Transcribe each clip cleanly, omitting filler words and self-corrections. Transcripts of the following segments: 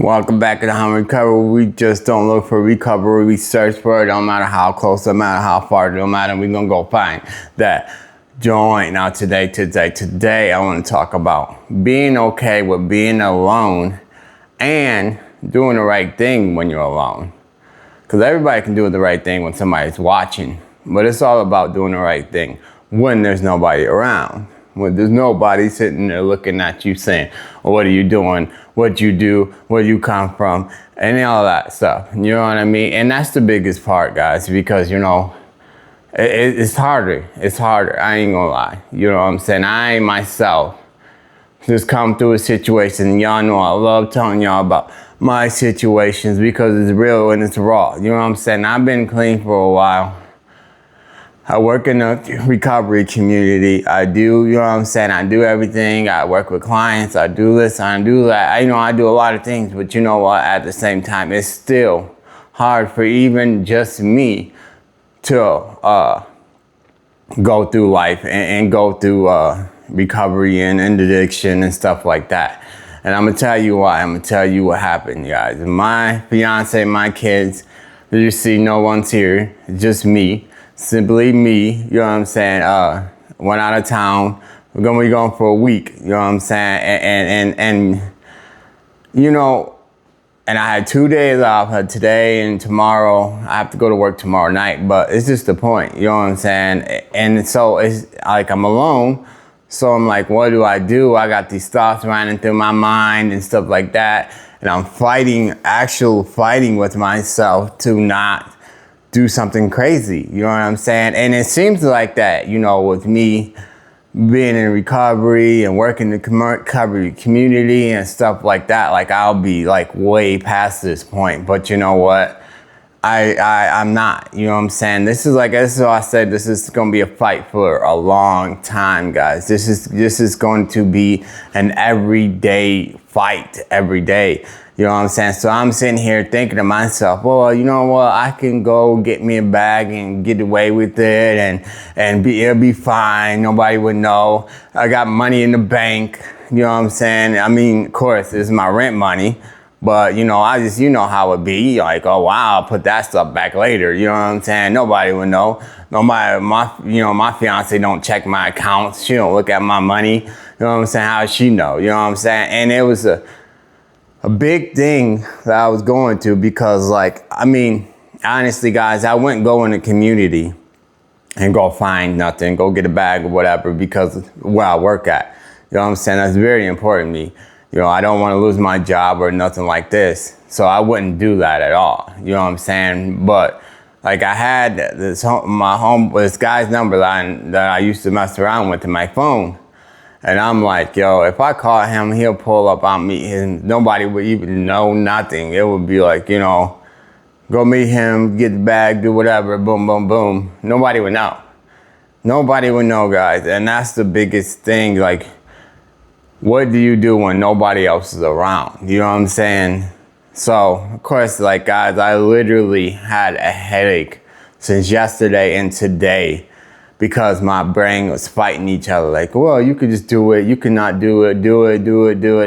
Welcome back to the Home Recovery. We just don't look for recovery. We search for it. No matter how close, no matter how far, no matter. We're going to go find that joint. Now today, I want to talk about being okay with being alone and doing the right thing when you're alone. Because everybody can do the right thing when somebody's watching. But it's all about doing the right thing when there's nobody around. When there's nobody sitting there looking at you saying, well, what are you doing? What you do? Where you come from? And all that stuff. You know what I mean? And that's the biggest part, guys, because, it's harder. It's harder. I ain't gonna lie. You know what I'm saying? I myself just come through a situation. Y'all know I love telling y'all about my situations because it's real and it's raw. You know what I'm saying? I've been clean for a while. I work in the recovery community. I do, you know what I'm saying? I do everything. I work with clients. I do this, I do that. I do a lot of things, but you know what? At the same time, it's still hard for even just me to go through life and go through recovery and addiction and stuff like that. And I'm gonna tell you why. I'm gonna tell you what happened, guys. My fiance, my kids, you see, no one's here. It's just me. Simply me, you know what I'm saying? Went out of town. We're gonna be gone for a week, you know what I'm saying? And and I had 2 days off, today and tomorrow. I have to go to work tomorrow night, but it's just the point, you know what I'm saying? And so it's like I'm alone. So I'm like, what do? I got these thoughts running through my mind and stuff like that. And I'm fighting with myself to not do something crazy, you know what I'm saying? And it seems like that, with me being in recovery and working in the recovery community and stuff like that, like I'll be like way past this point. But you know what? I'm not, you know what I'm saying? This is what I said, this is gonna be a fight for a long time, guys. This is going to be an everyday fight, every day. You know what I'm saying? So I'm sitting here thinking to myself, well, you know what? I can go get me a bag and get away with it and it'll be fine. Nobody would know. I got money in the bank. You know what I'm saying? I mean, of course, this is my rent money. But, you know how it be. Like, oh, wow, I'll put that stuff back later. You know what I'm saying? Nobody would know. My fiance don't check my accounts. She don't look at my money. You know what I'm saying? How does she know? You know what I'm saying? And it was a big thing that I was going to because, honestly, guys, I wouldn't go in the community and go find nothing, go get a bag or whatever because where I work at. You know what I'm saying? That's very important to me. I don't want to lose my job or nothing like this. So I wouldn't do that at all. You know what I'm saying? But I had this guy's number line that I used to mess around with in my phone. And I'm like, yo, if I call him, he'll pull up on me and nobody would even know nothing. It would be like, go meet him, get the bag, do whatever, boom, boom, boom. Nobody would know. Nobody would know, guys. And that's the biggest thing. Like, what do you do when nobody else is around? You know what I'm saying? So, of course, guys, I literally had a headache since yesterday and today because my brain was fighting each other. Like, well, you could just do it. You could not do it. Do it,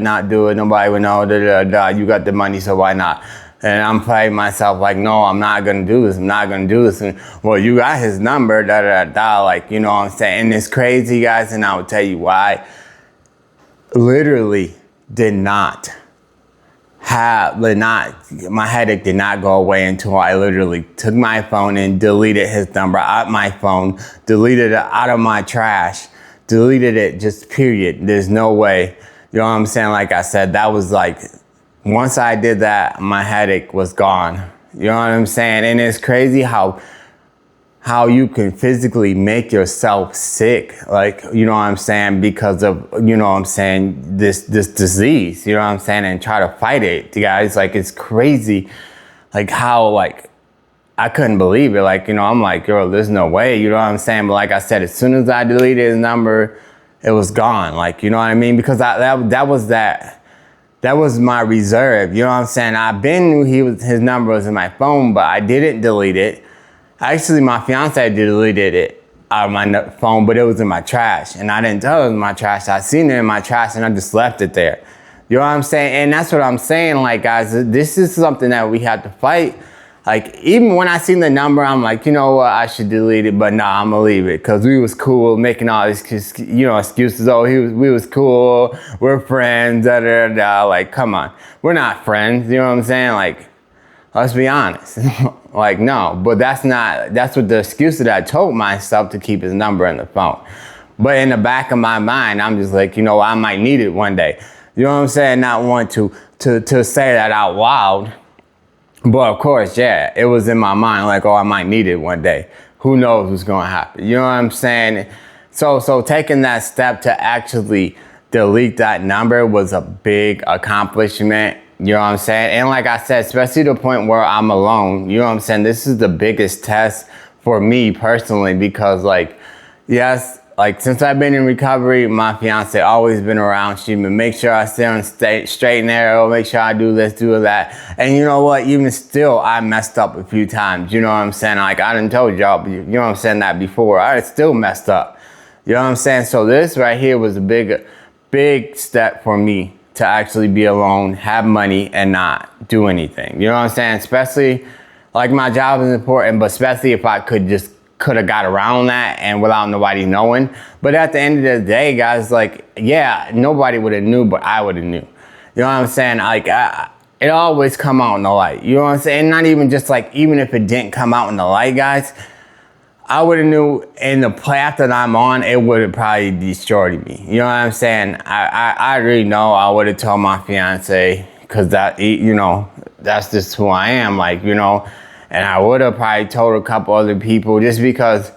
not do it. Nobody would know. You got the money, so why not? And I'm fighting myself like, no, I'm not going to do this. I'm not going to do this. And, well, you got his number, like, you know what I'm saying? And it's crazy, guys, and I will tell you why. Literally my headache did not go away until I literally took my phone and deleted his number out my phone, deleted it out of my trash, deleted it, just period. There's no way. You know what I'm saying? Like I said, that was once I did that, my headache was gone. You know what I'm saying? And it's crazy how you can physically make yourself sick, you know what I'm saying, because of, this disease, you know what I'm saying, and try to fight it, guys. It's crazy, how, I couldn't believe it. I'm like, girl, there's no way, you know what I'm saying? But like I said, as soon as I deleted his number, it was gone, you know what I mean? Because that was my reserve, you know what I'm saying? I knew his number was in my phone, but I didn't delete it. Actually, my fiance deleted it out of my phone, but it was in my trash. And I didn't tell it was in my trash. I seen it in my trash and I just left it there. You know what I'm saying? And that's what I'm saying, like, guys, this is something that we have to fight. Like, even when I seen the number, I'm like, you know what, I should delete it, but nah, I'm gonna leave it. Cause we was cool making all these, excuses. Oh, we was cool, we're friends, da da da. Like, come on, we're not friends, you know what I'm saying? Like, let's be honest. Like, no, but that's what the excuse that I told myself to keep his number in the phone. But in the back of my mind, I'm just like, I might need it one day. You know what I'm saying? Not want to say that out loud. But of course, yeah, it was in my mind like, oh, I might need it one day. Who knows what's going to happen? You know what I'm saying? So taking that step to actually delete that number was a big accomplishment. You know what I'm saying? And like I said, especially the point where I'm alone, you know what I'm saying? This is the biggest test for me personally because, like, yes, like, since I've been in recovery, my fiance always been around. She been make sure I stay on straight and narrow, make sure I do this, do that. And you know what? Even still, I messed up a few times. You know what I'm saying? Like, I done told y'all, you know what I'm saying, that before. I still messed up. You know what I'm saying? So this right here was a big step for me to actually be alone, have money, and not do anything. You know what I'm saying? Especially, like, my job is important, but especially if I could have got around that and without nobody knowing. But at the end of the day, guys, like, yeah, nobody would have knew, but I would have knew. You know what I'm saying? Like, it always come out in the light. You know what I'm saying? Not even just like, even if it didn't come out in the light, guys, I would have knew in the path that I'm on, it would have probably destroyed me. You know what I'm saying? I really know I would have told my fiance, because that, that's just who I am, like, and I would have probably told a couple other people, just because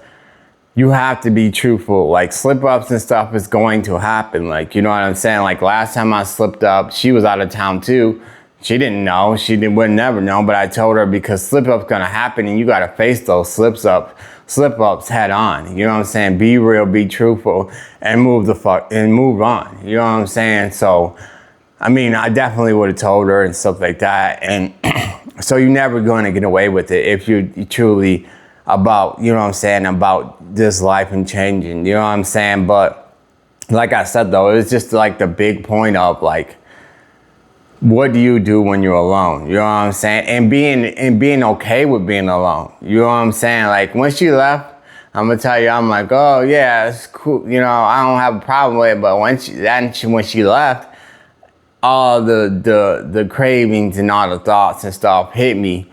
you have to be truthful. Like, slip-ups and stuff is going to happen. Like, you know what I'm saying? Like, last time I slipped up, she was out of town too. She didn't know. Would never know, but I told her, because slip-up's gonna happen and you gotta face those slip-ups head on. You know what I'm saying? Be real, be truthful, and move on. You know what I'm saying? So, I mean, I definitely would have told her and stuff like that. And so you're never going to get away with it if you're truly about, you know what I'm saying, about this life and changing. You know what I'm saying? But like I said, though, it's just like the big point of, like, what do you do when you're alone? You know what I'm saying? And being okay with being alone. You know what I'm saying? Like, when she left, I'm gonna tell you, I'm like, oh yeah, it's cool. I don't have a problem with it. But when she left, all the cravings and all the thoughts and stuff hit me,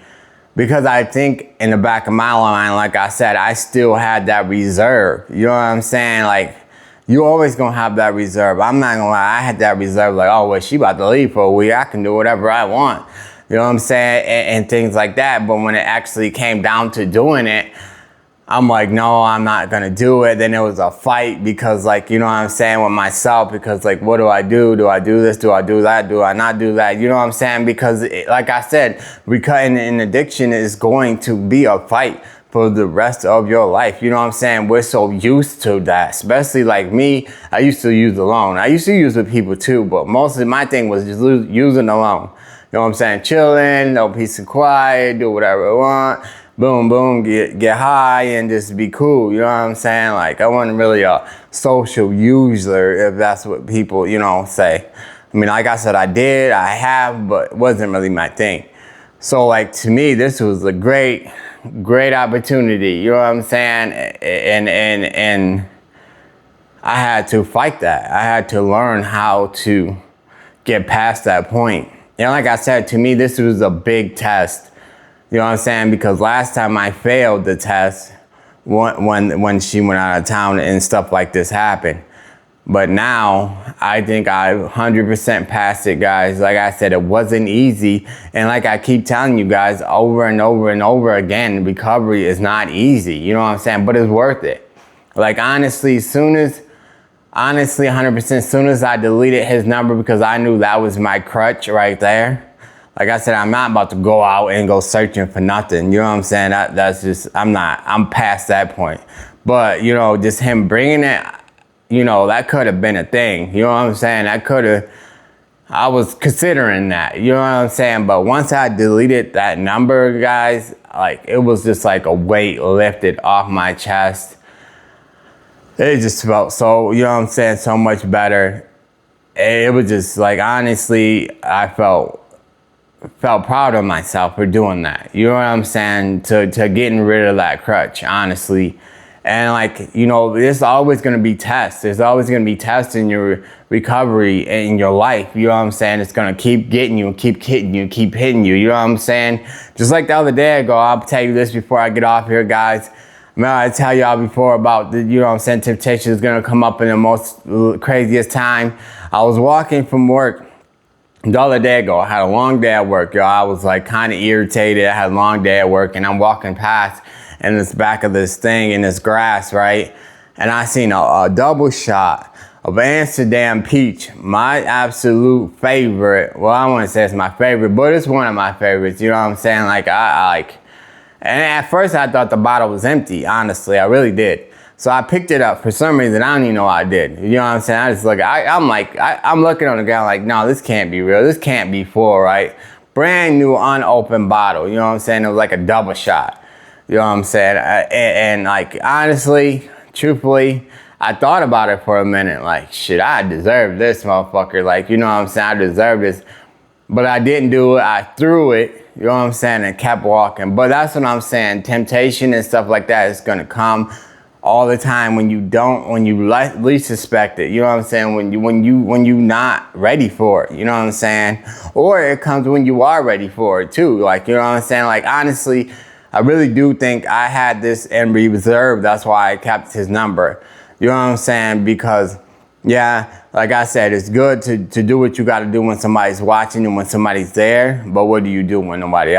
because I think in the back of my mind, like I said, I still had that reserve. You know what I'm saying? Like, you always gonna have that reserve. I'm not gonna lie, I had that reserve, like, oh, well, she about to leave for a week, I can do whatever I want. You know what I'm saying? And things like that. But when it actually came down to doing it, I'm like, no, I'm not gonna do it. Then it was a fight, because, like, you know what I'm saying, with myself, because, like, what do I do? Do I do this? Do I do that? Do I not do that? You know what I'm saying? Because, like I said, recutting an addiction is going to be a fight for the rest of your life. You know what I'm saying? We're so used to that, especially like me. I used to use alone. I used to use with people too, but mostly my thing was just using alone. You know what I'm saying? Chilling, no peace and quiet, do whatever I want. Boom, boom, get high and just be cool. You know what I'm saying? Like, I wasn't really a social user, if that's what people, say. I mean, like I said, I have, but it wasn't really my thing. So, like, to me, this was a great opportunity. You know what I'm saying? And I had to fight that. I had to learn how to get past that point. Like I said, to me, this was a big test. You know what I'm saying? Because last time I failed the test, when she went out of town and stuff like this happened. But now, I think I 100% passed it, guys. Like I said, it wasn't easy. And like I keep telling you guys over and over and over again, recovery is not easy. You know what I'm saying? But it's worth it. Like, honestly, 100%, soon as I deleted his number, because I knew that was my crutch right there. Like I said, I'm not about to go out and go searching for nothing. You know what I'm saying? I'm past that point. But, just him bringing it, that could have been a thing. You know what I'm saying? I was considering that. You know what I'm saying? But once I deleted that number, guys, like, it was just like a weight lifted off my chest. It just felt so, you know what I'm saying, so much better. it was just like, honestly, I felt proud of myself for doing that. You know what I'm saying? To getting rid of that crutch, honestly. And like, you know, there's always gonna be tests. There's always gonna be tests in your recovery and in your life. You know what I'm saying? It's gonna keep getting you, keep hitting you, keep hitting you. You know what I'm saying? Just like the other day ago, I'll tell you this before I get off here, guys. Remember I tell y'all before about the, you know what I'm saying, temptation is gonna come up in the most craziest time. I was walking from work the other day ago. I had a long day at work, y'all. I was like kind of irritated. I had a long day at work, and I'm walking past in this back of this thing in this grass, right? And I seen a double shot of Amsterdam Peach, my absolute favorite. Well, I wouldn't say it's my favorite, but it's one of my favorites. You know what I'm saying? Like I like. And at first I thought the bottle was empty. Honestly, I really did. So I picked it up. For some reason, I don't even know what I did. You know what I'm saying? I just look. I'm looking on the ground like, no, this can't be real. This can't be full, right? Brand new, unopened bottle. You know what I'm saying? It was like a double shot. You know what I'm saying? And like, honestly, truthfully, I thought about it for a minute. Like, shit, I deserve this, motherfucker. Like, you know what I'm saying? I deserve this. But I didn't do it. I threw it. You know what I'm saying? And kept walking. But that's what I'm saying. Temptation and stuff like that is going to come all the time when you least suspect it. You know what I'm saying? When you not ready for it. You know what I'm saying? Or it comes when you are ready for it too. Like, you know what I'm saying? Like, honestly, I really do think I had this in reserve. That's why I kept his number. You know what I'm saying? Because, yeah, like I said, it's good to do what you got to do when somebody's watching and when somebody's there. But what do you do when nobody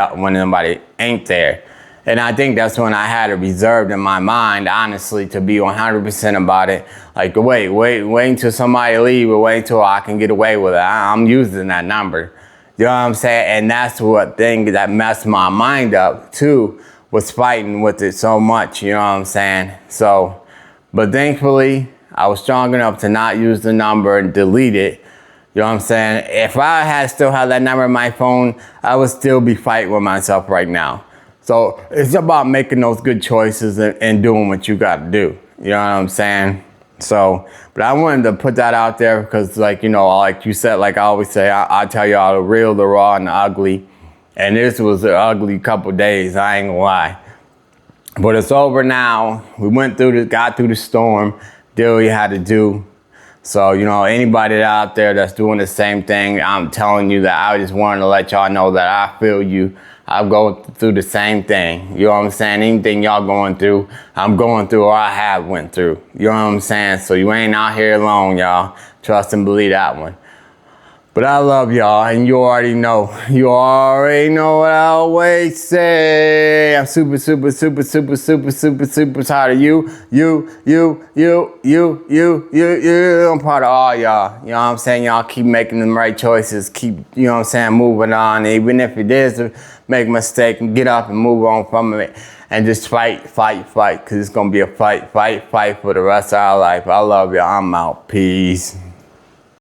ain't there? And I think that's when I had it reserved in my mind, honestly, to be 100% about it. Like, wait until somebody leave, or wait until I can get away with it. I'm using that number. You know what I'm saying? And that's what thing that messed my mind up too, was fighting with it so much. You know what I'm saying? So, but thankfully, I was strong enough to not use the number and delete it. You know what I'm saying? If I had still had that number in my phone, I would still be fighting with myself right now. So it's about making those good choices and doing what you got to do. You know what I'm saying? So, but I wanted to put that out there because, like, you know, like you said, like I always say, I tell y'all the real, the raw, and the ugly. And this was an ugly couple days, I ain't gonna lie. But it's over now. We got through the storm, did what we had to do. So, you know, anybody out there that's doing the same thing, I'm telling you that I just wanted to let y'all know that I feel you. I'm going through the same thing. You know what I'm saying? Anything y'all going through, I'm going through, or I have went through. You know what I'm saying? So you ain't out here alone, y'all. Trust and believe that one. But I love y'all, and you already know. You already know what I always say. I'm super, super, super, super, super, super, super tired of you. I'm proud of all y'all. You know what I'm saying? Y'all keep making them right choices. Keep, you know what I'm saying, moving on. Even if it is to make a mistake, and get up and move on from it. And just fight. Because it's going to be a fight for the rest of our life. I love y'all. I'm out. Peace.